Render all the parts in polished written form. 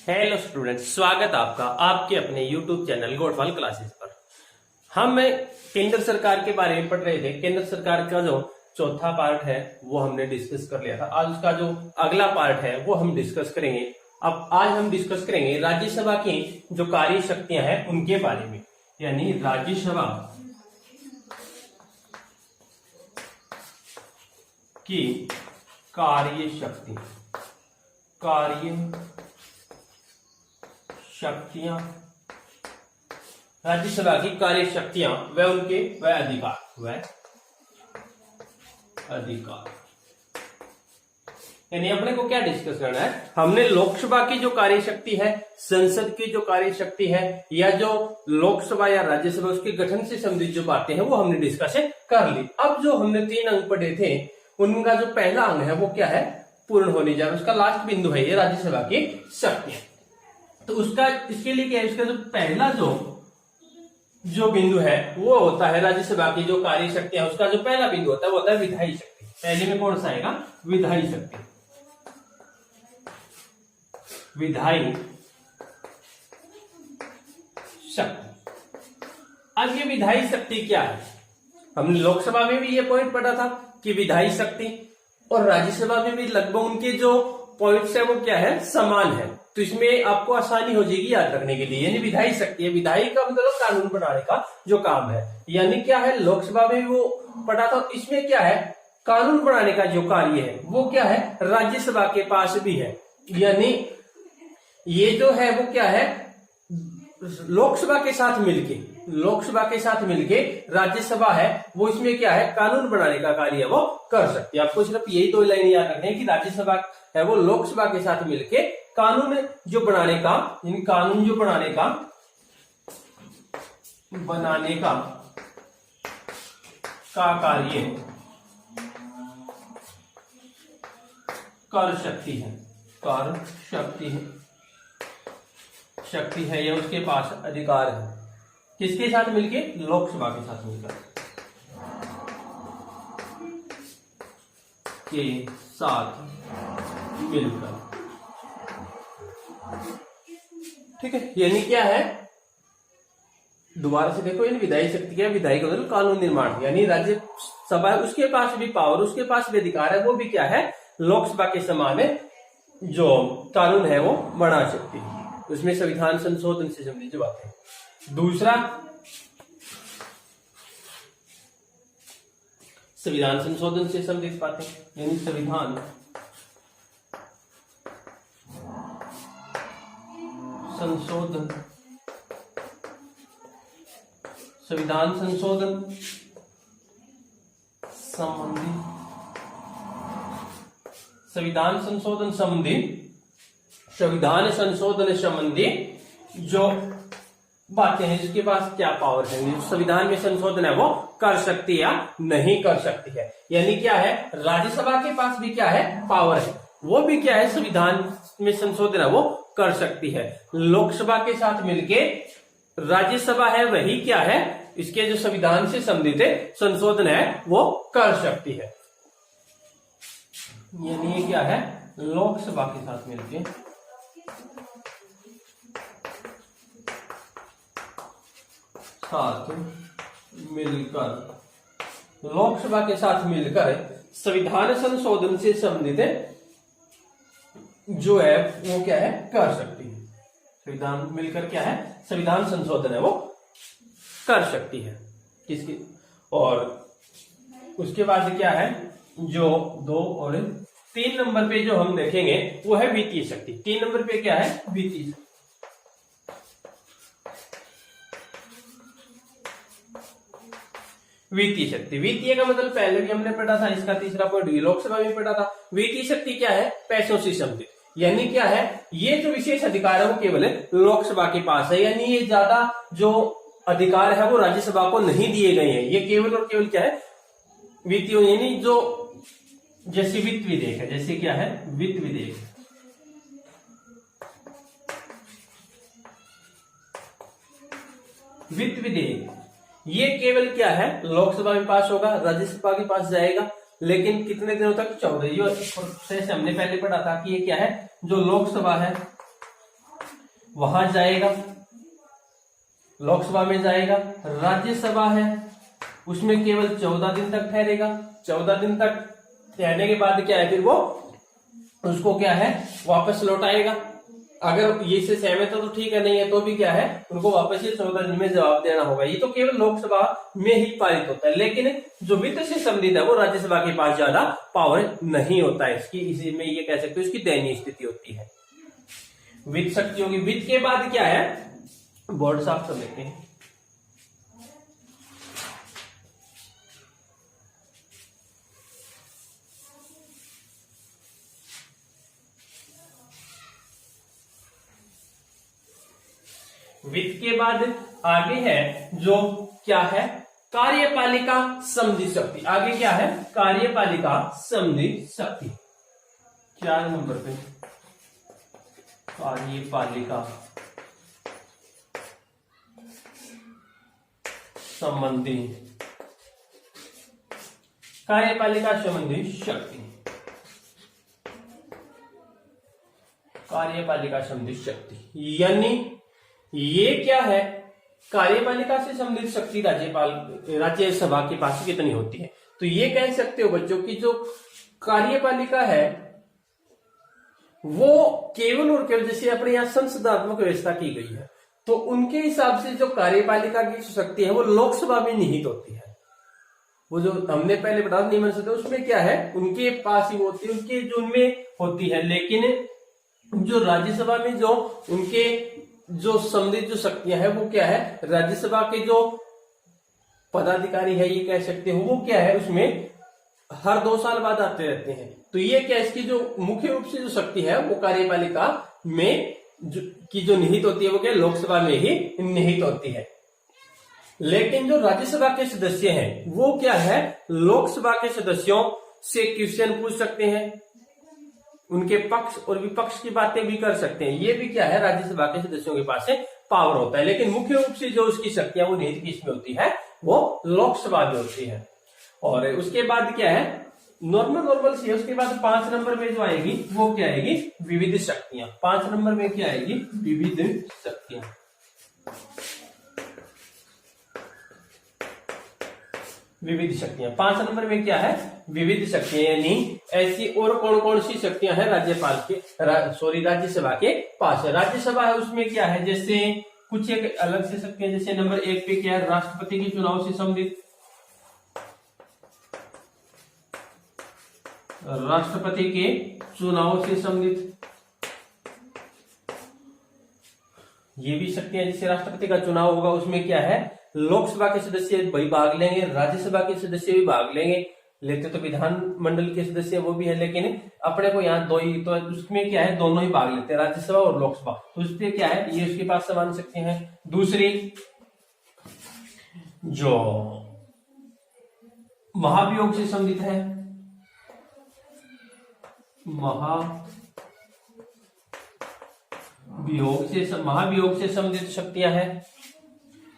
Hello students, स्वागत आपका आपके अपने यूट्यूब चैनल गोठवाल क्लासेस पर। हम केंद्र सरकार के बारे में पढ़ रहे थे। केंद्र सरकार का जो चौथा पार्ट है वो हमने डिस्कस कर लिया था। आज उसका जो अगला पार्ट है वो हम डिस्कस करेंगे। अब आज हम डिस्कस करेंगे राज्यसभा की जो कार्य शक्तियां हैं उनके बारे में, यानी राज्यसभा की कार्य शक्तियां, राज्यसभा की कार्य शक्तियां व उनके अधिकार, यानी अपने को क्या डिस्कस करना है। हमने लोकसभा की जो कार्य शक्ति है, संसद की जो कार्य शक्ति है, या जो लोकसभा या राज्यसभा उसके गठन से संबंधित जो बातें हैं वो हमने डिस्कस कर ली। अब जो हमने 3 अंक पढ़े थे उनका जो पहला अंग है वो क्या है, पूर्ण होने जा रहा है। उसका लास्ट बिंदु है ये राज्यसभा की शक्तियां। तो उसका इसके लिए क्या है, इसका जो पहला जो बिंदु है वो होता है राज्यसभा की जो कार्य शक्तियां, उसका जो पहला बिंदु होता है वो होता है विधायी शक्ति। पहले में कौन सा आएगा, विधायी शक्ति। अब ये विधायी शक्ति क्या है, हमने लोकसभा में भी ये पॉइंट पढ़ा था कि विधायी शक्ति और राज्यसभा में भी लगभग उनके जो पॉइंट्स है वो क्या है, समान है। तो इसमें आपको आसानी हो जाएगी याद रखने के लिए। यानी विधायी शक्ति है, विधायी का मतलब कानून बनाने का जो काम है। यानी क्या है, लोकसभा में वो पढ़ा था, इसमें क्या है, कानून बनाने का जो कार्य है वो क्या है, राज्यसभा के पास भी है। यानी ये जो है वो क्या है, लोकसभा के साथ मिलके राज्यसभा है वो इसमें क्या है, कानून बनाने का कार्य वो कर सकती है। आपको सिर्फ यही 2 लाइन याद रखनी है कि राज्यसभा है वो लोकसभा के साथ मिलके कानून जो बनाने का कार्य कर सकती है या उसके पास अधिकार है। किसके साथ मिलके, लोकसभा के साथ मिलकर ठीक है। यानी क्या है, दोबारा से देखो, यानी विधायी शक्ति क्या है, विधायी का मतलब कानून निर्माण। यानी राज्यसभा उसके पास भी पावर, उसके पास भी अधिकार है, वो भी क्या है, लोकसभा के समान है, जो कानून है वो बना सकती है। उसमें संविधान संशोधन से संबंधित जो बात है। दूसरा, संविधान संशोधन से संबंधित बातें, यानी संविधान संशोधन संबंधी जो बातें हैं, जिसके पास क्या पावर है, संविधान में संशोधन है वो कर सकती या नहीं कर सकती है। यानी क्या है, राज्यसभा के पास भी क्या है, पावर है, वो भी क्या है, संविधान में संशोधन है वो कर सकती है। लोकसभा के साथ मिलके राज्यसभा है वही क्या है, इसके जो संविधान से संबंधित संशोधन है वो कर सकती है। यानी ये क्या है, लोकसभा के साथ मिलकर लोकसभा के साथ मिलकर संविधान संशोधन से संबंधित जो है वो क्या है, कर सकती है। संविधान मिलकर क्या है, संविधान संशोधन है वो कर सकती है। किसकी, और उसके बाद क्या है, जो 2 और 3 नंबर पे जो हम देखेंगे वो है वित्तीय शक्ति। 3 नंबर पे क्या है, वित्तीय शक्ति। वित्तीय का मतलब पहले भी हमने पढ़ा था, इसका तीसरा पॉइंट लोकसभा में पढ़ा था। वित्तीय शक्ति क्या है, पैसों से संबंधित। यानी क्या है, ये जो विशेष अधिकार है वो केवल लोकसभा के पास है। यानी ये ज्यादा जो अधिकार है वो राज्यसभा को नहीं दिए गए हैं। ये केवल और केवल क्या है, वित्तीय, यानी जो जैसे वित्त विधेयक है, जैसे क्या है, वित्त विधेयक ये केवल क्या है, लोकसभा में पास होगा, राज्यसभा के पास जाएगा, लेकिन कितने दिनों तक, 14। ये प्रोसेस हमने पहले पढ़ा था कि ये क्या है, जो लोकसभा है वहां जाएगा, लोकसभा में जाएगा। राज्यसभा है उसमें केवल 14 दिन तक ठहरेगा। 14 दिन तक ठहरने के बाद क्या है, फिर वो उसको क्या है वापस लौटाएगा। अगर ये से सहमत है तो ठीक है, नहीं है तो भी क्या है उनको वापस ये 14 दिन में जवाब देना होगा। ये तो केवल लोकसभा में ही पारित होता है, लेकिन जो वित्त से संबंधित है वो राज्यसभा के पास ज्यादा पावर नहीं होता है इसकी। इसी में ये कह सकते हो इसकी दयनीय स्थिति होती है। वित्त शक्ति होगी। वित्त के बाद क्या है, बोर्ड साफ कर लेते हैं। वित्त के बाद आगे है जो क्या है, कार्यपालिका समझी शक्ति। आगे क्या है, कार्यपालिका समझी शक्ति। 4 नंबर पे कार्यपालिका संबंधी, कार्यपालिका संबंधी शक्ति, कार्यपालिका संबंधी शक्ति। यानी ये क्या है, कार्यपालिका से संबंधित शक्ति राज्यसभा के पास कितनी होती है। तो ये कह सकते हो बच्चों की जो कार्यपालिका है वो केवल और केवल जैसे अपने यहाँ संसदात्मक व्यवस्था की गई है तो उनके हिसाब से जो कार्यपालिका की शक्ति है वो लोकसभा में निहित होती है। वो जो हमने पहले पढ़ा नियमन सत्ता उसमें क्या है उनके पास ही होती है, उनके जो उनमें होती है। लेकिन जो राज्यसभा में जो उनके जो संबंधित जो शक्तियां है वो क्या है, राज्यसभा के जो पदाधिकारी है ये कह सकते हो वो क्या है उसमें हर 2 साल बाद आते रहते हैं। तो ये क्या इसकी जो मुख्य रूप से जो शक्ति है वो कार्यपालिका में जो निहित होती है वो क्या लोकसभा में ही निहित होती है। लेकिन जो राज्यसभा के सदस्य हैं वो क्या है, लोकसभा के सदस्यों से क्वेश्चन पूछ सकते हैं, उनके पक्ष और विपक्ष की बातें भी कर सकते हैं। ये भी क्या है राज्यसभा के सदस्यों के पास से पावर होता है। लेकिन मुख्य रूप से जो उसकी शक्तियां वो निहित किसमें होती है, वो लोकसभा में होती है। और उसके बाद क्या है, नॉर्मल सी है। उसके बाद 5 नंबर में जो आएगी वो क्या आएगी, विविध शक्तियां। 5 नंबर में क्या आएगी, विविध शक्तियां। विविध शक्तियां 5 नंबर में क्या है, विविध शक्तियां। यानी ऐसी और कौन कौन सी शक्तियां हैं राज्यसभा के पास है। राज्यसभा है उसमें क्या है, जैसे कुछ एक अलग से शक्तियां, जैसे नंबर 1 पे क्या है, राष्ट्रपति के चुनाव से संबंधित, राष्ट्रपति के चुनाव से संबंधित ये भी शक्तियां। जैसे राष्ट्रपति का चुनाव होगा उसमें क्या है, लोकसभा के सदस्य भी भाग लेंगे, राज्यसभा के सदस्य भी भाग लेते तो विधानमंडल के सदस्य वो भी है, लेकिन अपने को यहाँ 2 ही, तो उसमें क्या है दोनों ही भाग लेते हैं, राज्यसभा और लोकसभा। तो उसमें क्या है, ये उसके पास समान शक्तियां हैं। दूसरी जो महाभियोग से संबंधित है, महाभियोग से संबंधित शक्तियां हैं।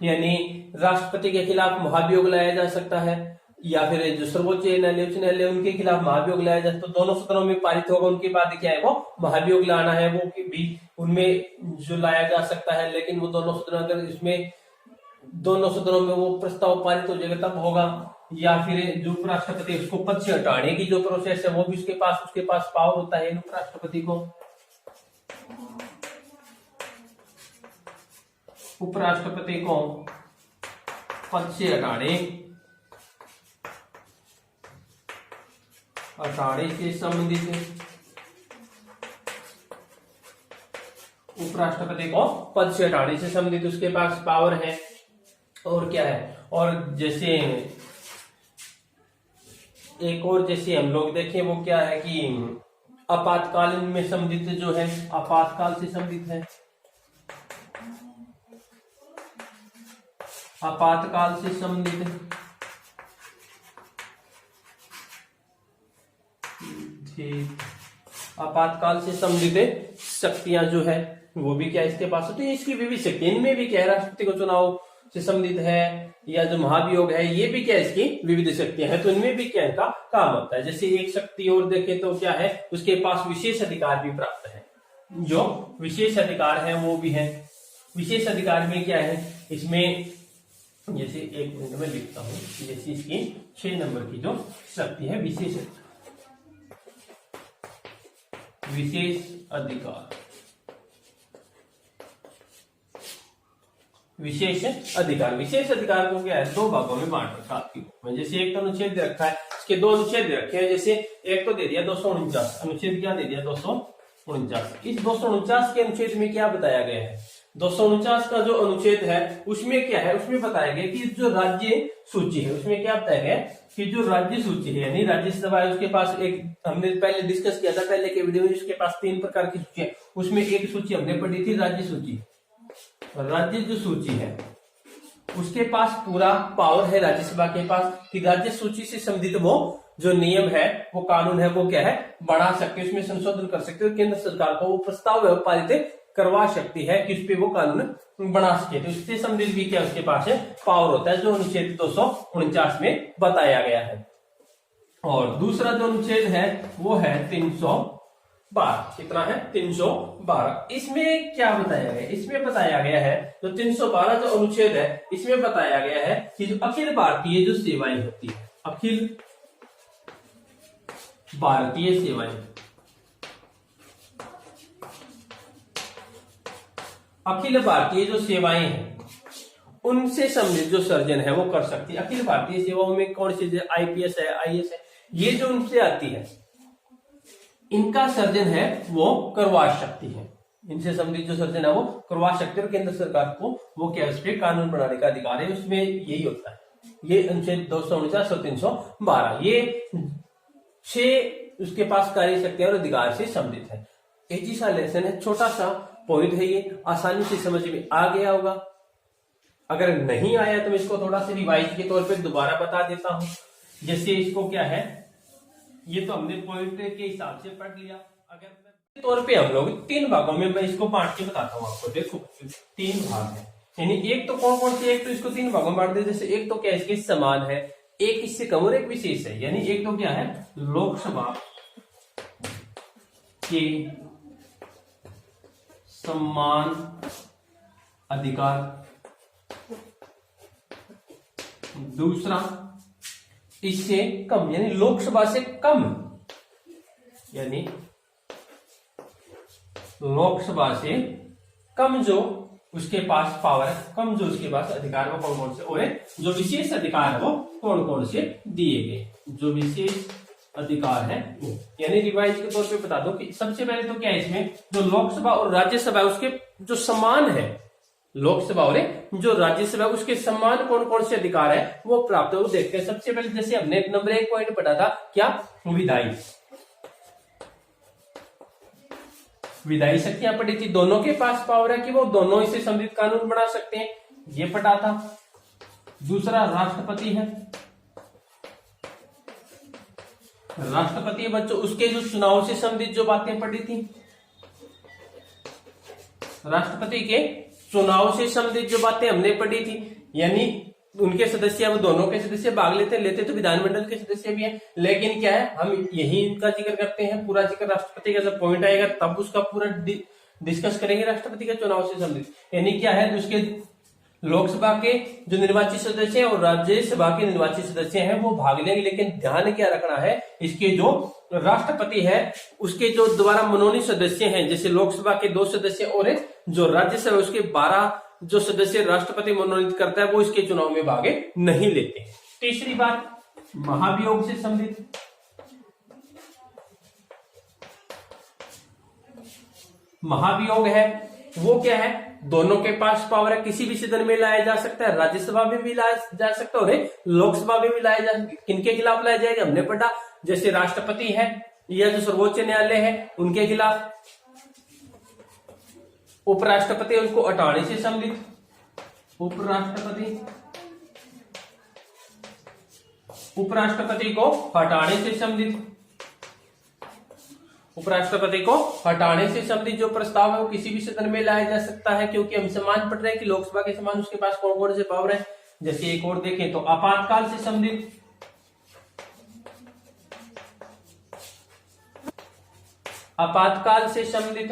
यानी राष्ट्रपति के खिलाफ महाभियोग लाया जा सकता है, या फिर जो सर्वोच्च न्यायालय उच्च न्यायालय उनके खिलाफ महाभियोग लाया जा सकता है। तो दोनों सदनों में पारित होगा, उनके बाद क्या है वो महाभियोग लाना है, वो भी उनमें जो लाया जा सकता है। लेकिन वो दोनों सदनों, अगर इसमें दोनों सदनों में वो प्रस्ताव पारित हो जाएगा तब होगा। या फिर जो उपराष्ट्रपति उसको पद से हटाने की जो प्रोसेस है वो भी उसके पास पावर होता है उपराष्ट्रपति को। उपराष्ट्रपति को पद से हटाने से संबंधित, उपराष्ट्रपति को पद से हटाने से संबंधित उसके पास पावर है। और क्या है, और जैसे एक और जैसे हम लोग देखें वो क्या है कि आपातकालीन में संबंधित जो है, आपातकाल से संबंधित है, आपातकाल से संबंधित आपातकाल से संबंधित शक्तियां जो है वो भी क्या इसके पास होती है। इसकी विविध शक्ति, इनमें भी क्या है, राष्ट्रपति को चुनाव से संबंधित है, या जो महाभियोग है ये भी क्या इसकी विविध शक्तियां हैं। तो इनमें भी क्या इनका काम होता है। जैसे एक शक्ति और देखें तो क्या है, उसके पास विशेष अधिकार भी प्राप्त है। जो विशेष अधिकार है वो भी है। विशेष अधिकार में क्या है, इसमें जैसे एक मिनट में लिखता हूं, जैसे इसकी 6 नंबर की जो शक्ति है विशेष अधिकार। विशेष अधिकार को क्या है, 2 भागों में बांट रखा आपकी। जैसे एक तो अनुच्छेद रखा है, इसके 2 अनुच्छेद रखे हैं। जैसे एक तो दे दिया 249, अनुच्छेद क्या दे दिया 249। इस 249 के अनुच्छेद में क्या बताया गया है, 249 का जो अनुच्छेद है उसमें क्या है, उसमें बताया गया कि जो राज्य सूची है उसमें क्या बताया गया कि जो राज्य सूची है यानी राज्यसभा है उसके पास एक, हमने पहले डिस्कस किया था पहले के वीडियो में, उसके पास 3 प्रकार की सूची है। उसमें एक सूची हमने पढ़ी थी राज्य सूची। राज्य जो सूची है उसके पास पूरा पावर है राज्यसभा के पास कि राज्य सूची से संबंधित वो जो नियम है, वो कानून है, वो क्या है, बना सकते, उसमें संशोधन कर सकते और केंद्र सरकार को वो प्रस्ताव पारित करवा सकती है कि उस पे वो कानून बना सके। तो इससे संबंधित भी क्या उसके पास है, पावर होता है, जो अनुच्छेद 249 में बताया गया है। और दूसरा जो अनुच्छेद है वो है 312। कितना है, 312। इसमें क्या बताया गया, इसमें बताया गया है जो 312 जो अनुच्छेद है इसमें बताया गया है कि जो अखिल भारतीय जो सेवाएं होती है, अखिल भारतीय सेवाएं, अखिल भारतीय जो सेवाएं हैं उनसे संबंधित जो सर्जन है वो कर सकती है। अखिल भारतीय सेवाओं में कौन सी, आईपीएस है, आईएएस है, ये जो उनसे आती है इनका सर्जन है वो करवा सकती है। इनसे संबंधित जो सर्जन है वो करवा सकते हैं और केंद्र सरकार को वो क्या उस पर कानून बनाने का अधिकार है। उसमें यही होता है, ये अनुच्छेद 249 और 312 ये 6 उसके पास कार्य शक्ति और अधिकार से संबंधित है। एक ही सा लेसन है, छोटा सा पॉइंट है, ये आसानी से समझ में आ गया होगा। अगर नहीं आया तो मैं इसको थोड़ा सा रिवाइज के तौर पे दोबारा बता देता हूं। जैसे इसको क्या है, ये तो हमने पॉइंट के हिसाब से पढ़ लिया। अगर तौर पे हम लोग 3 भागों में मैं इसको बांट के बताता हूँ आपको। देखो 3 भाग है, यानी एक तो कौन कौन से, एक तो इसको 3 भागों में बांट दे। जैसे एक तो क्या इसके समान है, एक इससे कम और एक विशेष है। यानी एक तो क्या है, लोकसभा के समान अधिकार, दूसरा इससे कम यानी लोकसभा से कम, यानी लोकसभा से कम जो उसके पास पावर है, कम जो उसके पास अधिकार वो कौन कौन से, और जो विशेष अधिकार है वो कौन कौन से दिए गए, जो विशेष अधिकार है। यानी रिवाइज के तौर पे बता दो कि सबसे पहले तो क्या है, इसमें जो लोकसभा और राज्यसभा उसके जो समान है, लोकसभा और जो राज्यसभा उसके समान कौन कौन से अधिकार है वो प्राप्त है, वो देखते हैं। सबसे पहले जैसे हमने नंबर 1 पॉइंट पढ़ा था, क्या, विधायी शक्तियां पड़ी थी, दोनों के पास पावर है कि वो दोनों इससे संबंधित कानून बना सकते हैं, ये पढ़ा था। दूसरा राष्ट्रपति है, राष्ट्रपति बच्चों उसके जो चुनाव से संबंधित जो बातें पढ़ी थी, राष्ट्रपति के चुनाव से संबंधित जो बातें हमने पढ़ी थी, यानी उनके सदस्य, वो दोनों के सदस्य भाग लेते तो विधानमंडल के सदस्य भी हैं, लेकिन क्या है हम यही इनका जिक्र करते हैं। पूरा जिक्र राष्ट्रपति का जब पॉइंट आएगा तब उसका पूरा डिस्कस करेंगे राष्ट्रपति के चुनाव से संबंधित। यानी क्या है, उसके लोकसभा के जो निर्वाचित सदस्य हैं और राज्यसभा के निर्वाचित सदस्य हैं वो भाग लेंगे, लेकिन ध्यान क्या रखना है, इसके जो राष्ट्रपति है उसके जो द्वारा मनोनीत सदस्य हैं, जैसे लोकसभा के 2 सदस्य और जो राज्यसभा उसके 12 जो सदस्य राष्ट्रपति मनोनीत करता है वो इसके चुनाव में भाग नहीं लेते। तीसरी बात, महाभियोग से संबंधित, महाभियोग है वो क्या है, दोनों के पास पावर है, किसी भी सदन में लाया जा सकता है, राज्यसभा में भी लाया जा सकता है और लोकसभा में भी लाया जा सकता है। किनके खिलाफ लाया जाएगा हमने पढ़ा, जैसे राष्ट्रपति है या जो सर्वोच्च न्यायालय है उनके खिलाफ, उपराष्ट्रपति उनको हटाने से संबंधित, उपराष्ट्रपति को हटाने से संबंधित, उपराष्ट्रपति को हटाने से संबंधित जो प्रस्ताव है वो किसी भी सदन में लाया जा सकता है, क्योंकि हम समान पढ़ रहे हैं कि लोकसभा के समान उसके पास कौन कौन से पावर है। जैसे एक और देखें तो आपातकाल से संबंधित, आपातकाल से संबंधित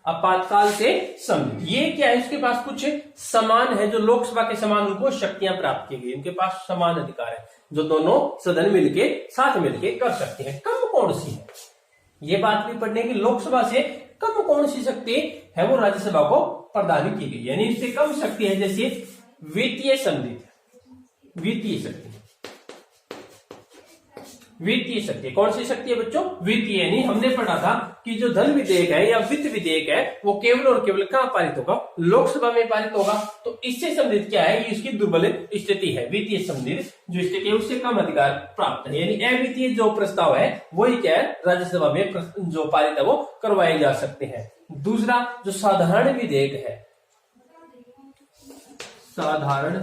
आपातकाल से संबंधित। ये क्या है, इसके पास कुछ समान है, जो लोकसभा के समान उनको शक्तियां प्राप्त की गई, उनके पास समान अधिकार है, जो दोनों सदन मिलके साथ मिलके कर सकते हैं। कम कौन सी है, ये बात भी पढ़ने की, लोकसभा से कम कौन सी शक्ति है वो राज्यसभा को प्रदान की गई, यानी इससे कम शक्ति है, जैसे वित्तीय संबंधित, वित्तीय शक्ति। वित्तीय शक्ति कौन सी शक्ति है बच्चों, वित्तीय, यानी हमने पढ़ा था कि जो धन विधेयक है या वित्त विधेयक है वो केवल और केवल कहां पारित होगा, लोकसभा में पारित होगा। तो इससे संबंधित क्या है, ये इसकी दुर्बल स्थिति है, वित्तीय संबंधित जो स्थिति है उससे कम अधिकार प्राप्त है, यानी अवित्तीय जो प्रस्ताव है वही क्या है, राज्यसभा में जो पारित है वो करवाए जा सकते हैं। दूसरा जो साधारण विधेयक है, साधारण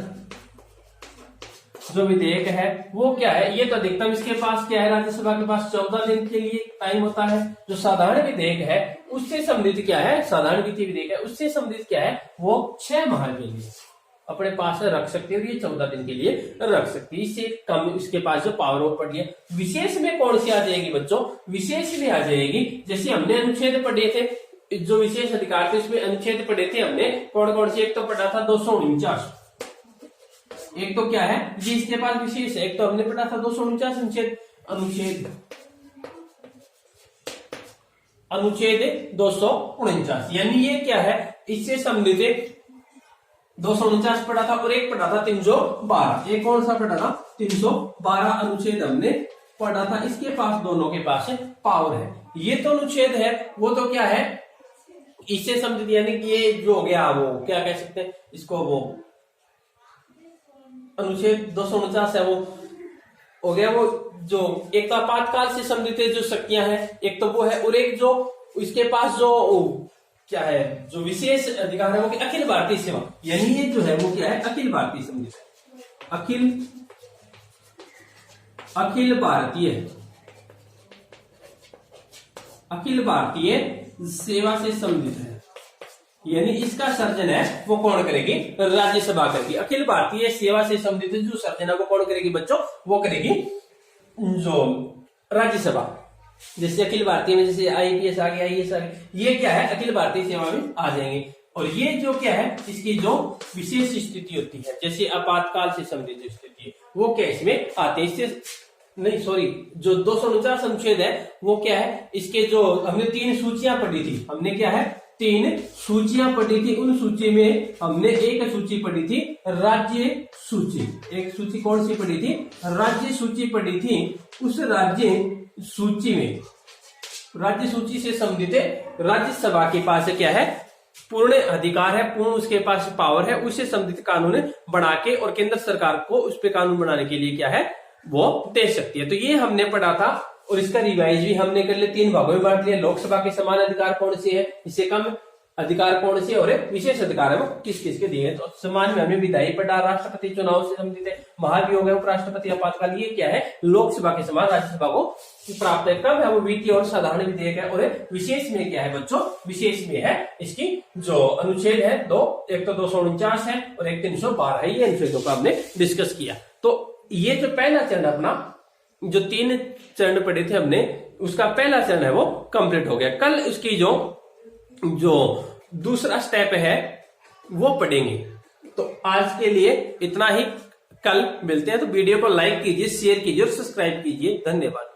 जो विधेयक है वो क्या है, ये तो अधिकतम इसके पास क्या है, राज्यसभा के पास 14 दिन के लिए टाइम होता है। जो साधारण विधेयक है उससे संबंधित क्या है, साधारण वित्तीय विधेयक है उससे संबंधित क्या है, वो 6 माह के लिए अपने पास रख सकती है और ये 14 दिन के लिए रख सकती है, इससे कम इसके पास जो पावर ऑफ पड़ी है। विशेष में कौन सी आ जाएगी बच्चों, विशेष में आ जाएगी, जैसे हमने अनुच्छेद पढ़े थे, जो विशेष अधिकार थे उसमें अनुच्छेद पढ़े थे हमने, कौन कौन से, एक तो पढ़ा था 249, एक तो क्या है ये इसके पास विशेष है, एक तो हमने पढ़ा था 249 अनुच्छेद 249, यानी ये क्या है, इससे संबंधित 249 पढ़ा था और एक पढ़ा था 312, एक कौन सा पढ़ा था 312 अनुच्छेद हमने पढ़ा था, इसके पास दोनों के पास पावर है। ये तो अनुच्छेद है वो तो क्या है, इससे संबंधित, यानी कि ये जो हो गया वो क्या कह सकते हैं इसको, वो अनुच्छेद 249 है वो हो गया, वो जो एक तो आपातकाल से संबंधित जो शक्तियां हैं एक तो वो है, और एक जो इसके पास जो क्या है, जो विशेष अधिकार है वो अखिल भारतीय सेवा, यानी ये जो है वो क्या है, अखिल भारतीय संबंधित है, अखिल भारतीय सेवा से संबंधित है, यानी इसका सर्जन है वो कौन करेगी, राज्यसभा करेगी। अखिल भारतीय सेवा से संबंधित जो सर्जन है वो कौन करेगी बच्चों, वो करेगी जो राज्यसभा। जैसे अखिल भारतीय में जैसे IPS आ गया, IAS आ गया, ये क्या है अखिल भारतीय सेवा में आ जाएंगे। और ये जो क्या है, इसकी जो विशेष स्थिति होती है, जैसे आपातकाल से संबंधित स्थिति, वो क्या इसमें आते हैं, इससे नहीं सॉरी, जो 249 अनुच्छेद है वो क्या है, इसके जो हमने 3 सूचियां पढ़ी थी, हमने क्या है 3 सूचियां पढ़ी थी, उन सूची में हमने एक सूची पढ़ी थी राज्य सूची, एक सूची कौन सी पढ़ी थी, राज्य सूची पढ़ी थी। उस राज्य सूची में, राज्य सूची से संबंधित राज्यसभा के पास क्या है, पूर्ण अधिकार है, पूर्ण उसके पास पावर है, उससे संबंधित कानून बना के और केंद्र सरकार को उस पे कानून बनाने के लिए क्या है वो दे सकती है। तो ये हमने पढ़ा था और इसका रिवाइज भी हमने कर लिया, 3 भागों में बांट लिया। लोकसभा के समान अधिकार कौन से है, इससे कम अधिकार कौन से, और विशेष अधिकार है वो किस किस के दिए। तो समान में हमने विधायी पढ़ा, राष्ट्रपति चुनाव से संबंधित है, महाभियोग है, उपराष्ट्रपति, आपातकाल, ये क्या है लोकसभा के समान राज्यसभा को प्राप्त है। कम है वो वित्तीय और साधारण विधेयक है, और विशेष में क्या है बच्चों, विशेष में है इसकी जो अनुच्छेद है दो, एक तो 249 है और एक 312 है, ये अनुच्छेदों का हमने डिस्कस किया। तो ये जो पहला चरण अपना, जो 3 चरण पढ़े थे हमने, उसका पहला चरण है वो कंप्लीट हो गया। कल उसकी जो दूसरा स्टेप है वो पढ़ेंगे। तो आज के लिए इतना ही, कल मिलते हैं। तो वीडियो को लाइक कीजिए, शेयर कीजिए और सब्सक्राइब कीजिए। धन्यवाद।